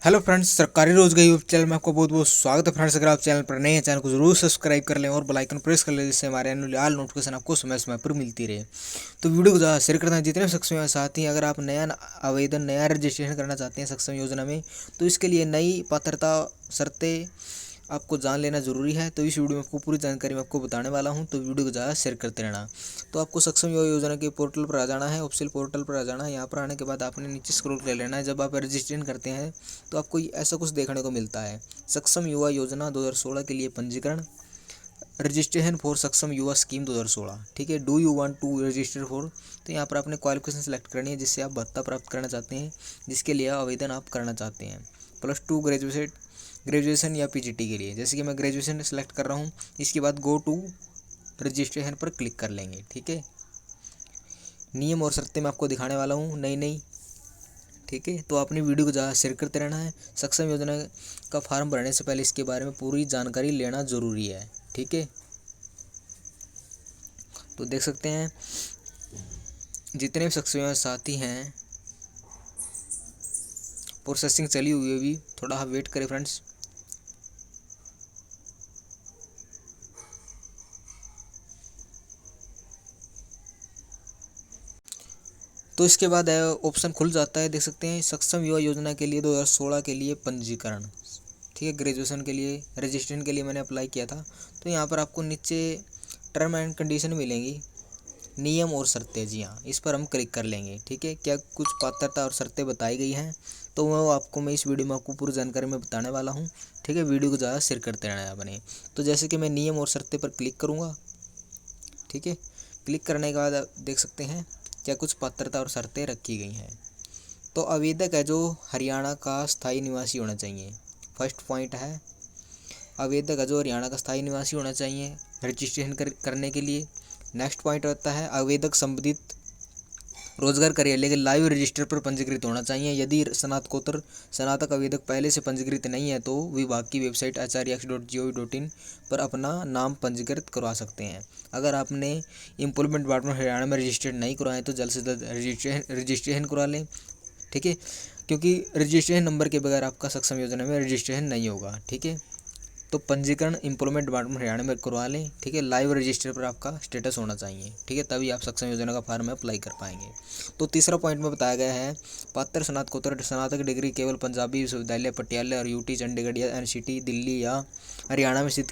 Hello friends, सरकारी रोजगार YouTube channel में आपको बहुत बहुत स्वागत है। फ्रेंड्स, अगर आप चैनल पर नए हैं, चैनल को जरूर सब्सक्राइब कर लें और बेल आइकन प्रेस कर लें, जिससे हमारे ऑल नोटिफिकेशन आपको समय समय पर मिलती रहे। तो वीडियो को ज़्यादा शेयर करना है जितने सक्षम साथी हैं। अगर आप नया आवेदन नया रजिस्ट्रेशन करना चाहते हैं सक्षम योजना में, तो इसके लिए नई पात्रता शर्तें आपको जान लेना ज़रूरी है। तो इस वीडियो में आपको पूरी जानकारी मैं आपको बताने वाला हूं, तो वीडियो को ज़्यादा शेयर करते रहना। तो आपको सक्षम युवा योजना के पोर्टल पर आ जाना है, ऑफिशियल पोर्टल पर आ जाना है। यहाँ पर आने के बाद आपने नीचे स्क्रॉल कर लेना है। जब आप रजिस्ट्रेशन करते हैं तो आपको ऐसा कुछ देखने को मिलता है, सक्षम युवा योजना 2016 के लिए पंजीकरण, रजिस्ट्रेशन फॉर सक्षम युवा स्कीम 2016। ठीक है, do you want to register for. तो यहाँ पर आपने क्वालिफिकेशन सेलेक्ट करनी है जिससे आप भत्ता प्राप्त करना चाहते हैं, जिसके लिए आवेदन आप करना चाहते हैं। +2 ग्रेजुएशन या पीजीटी के लिए, जैसे कि मैं ग्रेजुएशन सेलेक्ट कर रहा हूँ। इसके बाद गो टू रजिस्ट्रेशन पर क्लिक कर लेंगे। ठीक है, नियम और शर्तें मैं आपको दिखाने वाला हूँ नई नई। ठीक है, तो आपने वीडियो को ज़्यादा शेयर करते रहना है। सक्षम योजना का फॉर्म भरने से पहले इसके बारे में पूरी जानकारी लेना ज़रूरी है। ठीक है, तो देख सकते हैं जितने भी सक्षम साथी हैं, प्रोसेसिंग चली हुई है, अभी थोड़ा वेट करें फ्रेंड्स। तो इसके बाद ऑप्शन खुल जाता है, देख सकते हैं सक्षम युवा योजना के लिए 2016 के लिए पंजीकरण। ठीक है, ग्रेजुएशन के लिए रजिस्ट्रेशन के लिए मैंने अप्लाई किया था। तो यहाँ पर आपको नीचे टर्म एंड कंडीशन मिलेंगी, नियम और शर्तें। जी हाँ, इस पर हम क्लिक कर लेंगे। ठीक है, क्या कुछ पात्रता और शर्तें बताई गई हैं, तो मैं इस वीडियो में आपको पूरी जानकारी में बताने वाला हूँ। ठीक है, वीडियो को ज़्यादा शेयर करते रहना है आपने। तो जैसे कि मैं नियम और शर्तें पर क्लिक करूँगा। ठीक है, क्लिक करने के बाद आप देख सकते हैं क्या कुछ पात्रता और शर्तें रखी गई हैं। तो आवेदक है जो हरियाणा का स्थायी निवासी होना चाहिए। फर्स्ट पॉइंट है, आवेदक है जो हरियाणा का स्थायी निवासी होना चाहिए रजिस्ट्रेशन करने के लिए। नेक्स्ट पॉइंट होता है, आवेदक संबंधित रोजगार कार्यालय के लाइव रजिस्टर पर पंजीकृत होना चाहिए। यदि स्नातक आवेदक पहले से पंजीकृत नहीं है तो विभाग की वेबसाइट acharyax.gov.in पर अपना नाम पंजीकृत करवा सकते हैं। अगर आपने एम्प्लॉयमेंट डिपार्टमेंट हरियाणा में रजिस्टर्ड नहीं करवाए तो जल्द से जल्द रजिस्ट्रेशन करवा लें। ठीक है, क्योंकि रजिस्ट्रेशन नंबर के बगैर आपका सक्षम योजना में रजिस्ट्रेशन नहीं होगा। ठीक है, तो पंजीकरण एम्प्लॉयमेंट डिपार्टमेंट हरियाणा में करवा लें। ठीक है, लाइव रजिस्टर पर आपका स्टेटस होना चाहिए। ठीक है, तभी आप सक्षम योजना का फॉर्म में अप्लाई कर पाएंगे। तो तीसरा पॉइंट में बताया गया है, पात्र स्नातक डिग्री केवल पंजाबी विश्वविद्यालय पटियाला और यूटी चंडीगढ़ या एनसीटी दिल्ली या हरियाणा में स्थित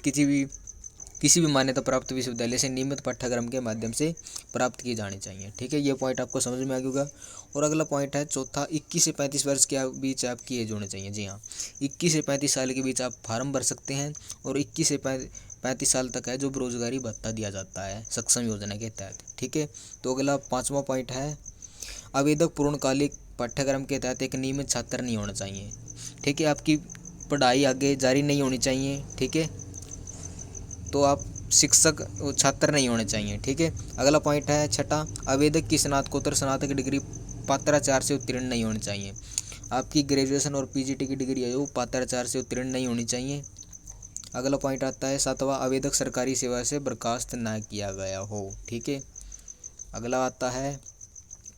किसी भी मान्यता प्राप्त विश्वविद्यालय से नियमित पाठ्यक्रम के माध्यम से प्राप्त की जानी चाहिए। ठीक है, ये पॉइंट आपको समझ में आ गया। और अगला पॉइंट है चौथा, 21 से 35 वर्ष के बीच आपकी एज होनी चाहिए। जी हाँ, 21 से 35 साल के बीच आप फार्म भर सकते हैं। और 21 से 35 साल तक है जो बेरोजगारी भत्ता दिया जाता है सक्षम योजना के तहत। ठीक है, तो अगला 5वां पॉइंट है, आवेदक पूर्णकालिक पाठ्यक्रम के तहत एक नियमित छात्र नहीं होना चाहिए। ठीक है, आपकी पढ़ाई आगे जारी नहीं होनी चाहिए। ठीक है, तो आप शिक्षक छात्र नहीं होने चाहिए। ठीक है, अगला पॉइंट है छठा, आवेदक की स्नातक डिग्री पात्राचार से उत्तीर्ण नहीं होनी चाहिए। आपकी ग्रेजुएशन और पीजीटी की डिग्री है वो पात्राचार से उत्तीर्ण नहीं होनी चाहिए। अगला पॉइंट आता है 7वां, आवेदक सरकारी सेवा से बर्खास्त ना किया गया हो। ठीक है, अगला आता है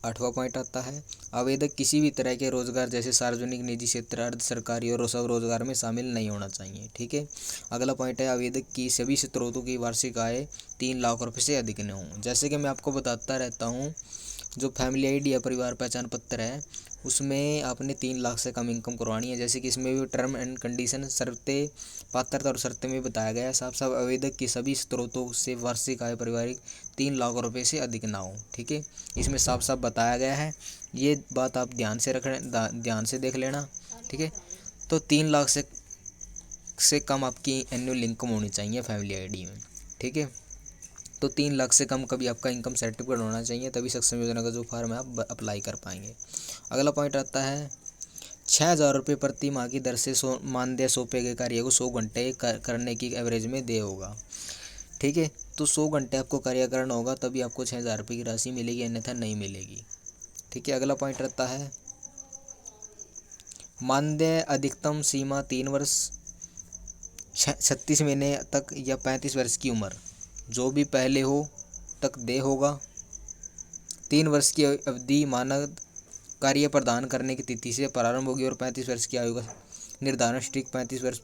8वां पॉइंट आता है, आवेदक किसी भी तरह के रोजगार जैसे सार्वजनिक, निजी क्षेत्र, अर्ध सरकारी और स्वरोजगार में शामिल नहीं होना चाहिए। ठीक है, अगला पॉइंट है, आवेदक की सभी स्रोतों की वार्षिक आय 3 लाख रुपये से अधिक न हो। जैसे कि मैं आपको बताता रहता हूँ, जो फैमिली आईडी या परिवार पहचान पत्र है उसमें आपने 3 लाख से कम इनकम करवानी है। जैसे कि इसमें भी टर्म एंड कंडीशन शर्तें, पात्रता और शर्तें में बताया गया है साफ साफ, आवेदक की सभी स्रोतों से वार्षिक आय पारिवारिक 3 लाख रुपये से अधिक ना हो। ठीक है, इसमें साफ साफ बताया गया है, ये बात आप ध्यान से देख लेना। ठीक है, तो 3 लाख से कम आपकी एनुअल इनकम होनी चाहिए फैमिली आईडी में। ठीक है, तो 3 लाख से कम कभी आपका इनकम सर्टिफिकेट होना चाहिए, तभी सक्षम योजना का जो फॉर्म है आप अप्लाई कर पाएंगे। अगला पॉइंट आता है, 6,000 रुपये प्रति माह की दर से मानदेय सौंपे गए कार्य को 100 घंटे करने की एवरेज में दे होगा। ठीक है, तो 100 घंटे आपको कार्य करना होगा तभी आपको 6,000 रुपये की राशि मिलेगी, अन्यथा नहीं मिलेगी। ठीक है, अगला पॉइंट रहता है, मानदेय अधिकतम सीमा 3 वर्ष 36 महीने तक या 35 वर्ष की उम्र, जो भी पहले हो तक दे होगा। 3 वर्ष की अवधि मानद कार्य प्रदान करने की तिथि से प्रारंभ होगी और 35 वर्ष की आयु का निर्धारण स्ट्रिक 35 वर्ष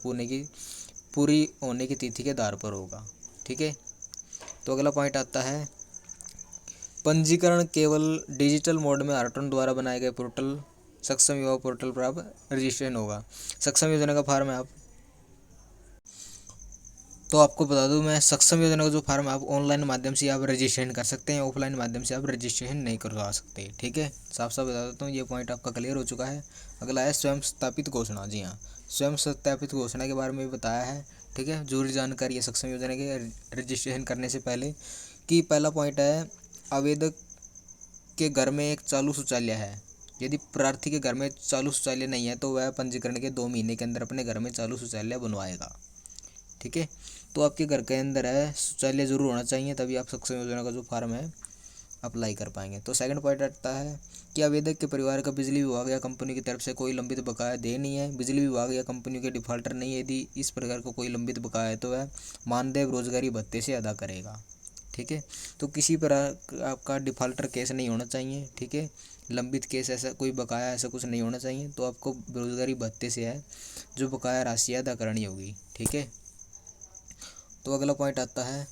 पूरी होने की तिथि के आधार पर होगा। ठीक है। तो अगला पॉइंट आता है, पंजीकरण केवल डिजिटल मोड में आरटन द्वारा बनाए गए पोर्टल सक्षम युवा पोर्टल पर आप रजिस्ट्रेशन होगा। सक्षम योजना का फॉर्म है तो आपको बता दूं मैं, सक्षम योजना का जो फॉर्म है आप ऑनलाइन माध्यम से आप रजिस्ट्रेशन कर सकते हैं, ऑफलाइन माध्यम से आप रजिस्ट्रेशन नहीं करवा सकते। ठीक है, साफ साफ बता देता हूँ, ये पॉइंट आपका क्लियर हो चुका है। अगला है स्वयं सत्यापित घोषणा। जी हाँ, स्वयं सत्यापित घोषणा के बारे में भी बताया है। ठीक है, जरूरी जानकारी है सक्षम योजना के रजिस्ट्रेशन करने से पहले कि पहला पॉइंट है, आवेदक के घर में एक चालू शौचालय है। यदि प्रार्थी के घर में चालू शौचालय नहीं है तो वह पंजीकरण के 2 महीने के अंदर अपने घर में चालू शौचालय बनवाएगा। ठीक है, तो आपके घर के अंदर है शौचालय जरूर होना चाहिए, तभी आप सक्षम योजना का जो फॉर्म है अप्लाई कर पाएंगे। तो सेकंड पॉइंट आता है कि आवेदक के परिवार का बिजली विभाग या कंपनी की तरफ से कोई लंबित बकाया देय नहीं है, बिजली विभाग या कंपनी के डिफॉल्टर नहीं है। यदि इस प्रकार का कोई लंबित बकाया है तो वह मानदेय रोजगारी भत्ते से अदा करेगा। ठीक है, तो किसी पर आपका डिफॉल्टर केस नहीं होना चाहिए। ठीक है, लंबित केस ऐसा कोई बकाया ऐसा कुछ नहीं होना चाहिए, तो आपको बेरोजगारी भत्ते से है जो बकाया राशि अदा करनी होगी। ठीक है, तो अगला पॉइंट आता है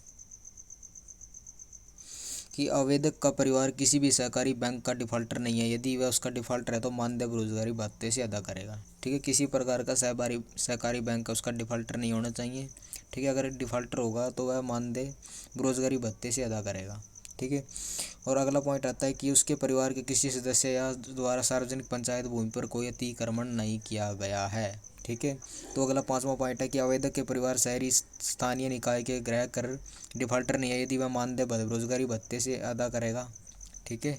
कि आवेदक का परिवार किसी भी सहकारी बैंक का डिफॉल्टर नहीं है। यदि वह उसका डिफॉल्टर है तो मानदेय बेरोजगारी भत्ते से अदा करेगा। ठीक है, किसी प्रकार का सहकारी बैंक का उसका डिफॉल्टर नहीं होना चाहिए। ठीक है, अगर डिफॉल्टर होगा तो वह मानदेय बेरोजगारी भत्ते से अदा करेगा। ठीक है, और अगला पॉइंट आता है कि उसके परिवार के किसी सदस्य या द्वारा सार्वजनिक पंचायत भूमि पर कोई अतिक्रमण नहीं किया गया है। ठीक है, तो अगला 5वां पॉइंट है कि आवेदक के परिवार शहरी स्थानीय निकाय के गृह कर डिफॉल्टर नहीं है। यदि वह मानदेय बेरोजगारी भत्ते से अदा करेगा। ठीक है,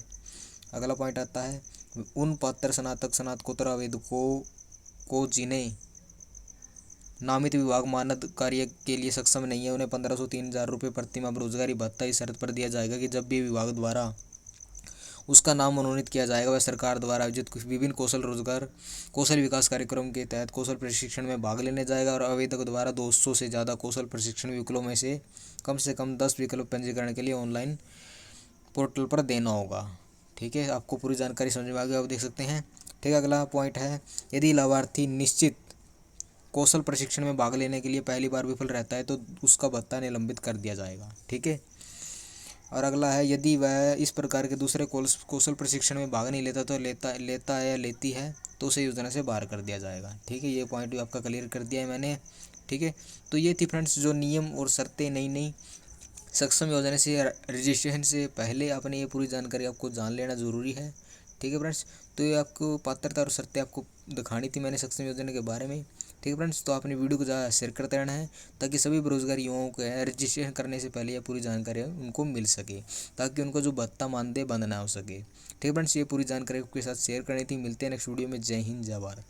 अगला पॉइंट आता है, उन पात्र स्नातक स्नातकोत्तर आवेदकों को जिन्हें नामित विभाग मानद कार्य के लिए सक्षम नहीं है, उन्हें 1500 3,000 रुपये प्रति माह बेरोजगारी भत्ता इस शर्त पर दिया जाएगा कि जब भी विभाग द्वारा उसका नाम मनोनीत किया जाएगा वह सरकार द्वारा आयोजित विभिन्न कौशल विकास कार्यक्रम के तहत कौशल प्रशिक्षण में भाग लेने जाएगा और आवेदक द्वारा 200 से ज़्यादा कौशल प्रशिक्षण विकल्पों में से कम 10 विकल्प पंजीकरण के लिए ऑनलाइन पोर्टल पर देना होगा। ठीक है, आपको पूरी जानकारी समझ में आ गई, आप देख सकते हैं। ठीक है, अगला पॉइंट है, यदि लाभार्थी निश्चित कौशल प्रशिक्षण में भाग लेने के लिए पहली बार विफल रहता है तो उसका भत्ता निलंबित कर दिया जाएगा। ठीक है, और अगला है, यदि वह इस प्रकार के दूसरे कौशल प्रशिक्षण में भाग नहीं लेता तो लेता है या लेती है तो उसे योजना से बाहर कर दिया जाएगा। ठीक है, ये पॉइंट भी आपका क्लियर कर दिया है मैंने। ठीक है, तो ये थी फ्रेंड्स जो नियम और शर्तें नई सक्षम योजना से रजिस्ट्रेशन से पहले आपने ये पूरी जानकारी आपको जान लेना ज़रूरी है। ठीक है फ्रेंड्स, तो ये आपको पात्रता और शर्तें आपको दिखानी थी मैंने सक्षम योजना के बारे में। ठीक है फ्रेंड्स, तो आपने वीडियो को ज़्यादा शेयर करते रहना है ताकि सभी बेरोजगार युवाओं को रजिस्ट्रेशन करने से पहले यह पूरी जानकारी उनको मिल सके, ताकि उनको जो भत्ता मानदेय बंद ना हो सके। ठीक है फ्रेंड्स, ये पूरी जानकारी आपके साथ शेयर करनी थी। मिलते हैं नेक्स्ट वीडियो में। जय हिंद, जय भारत।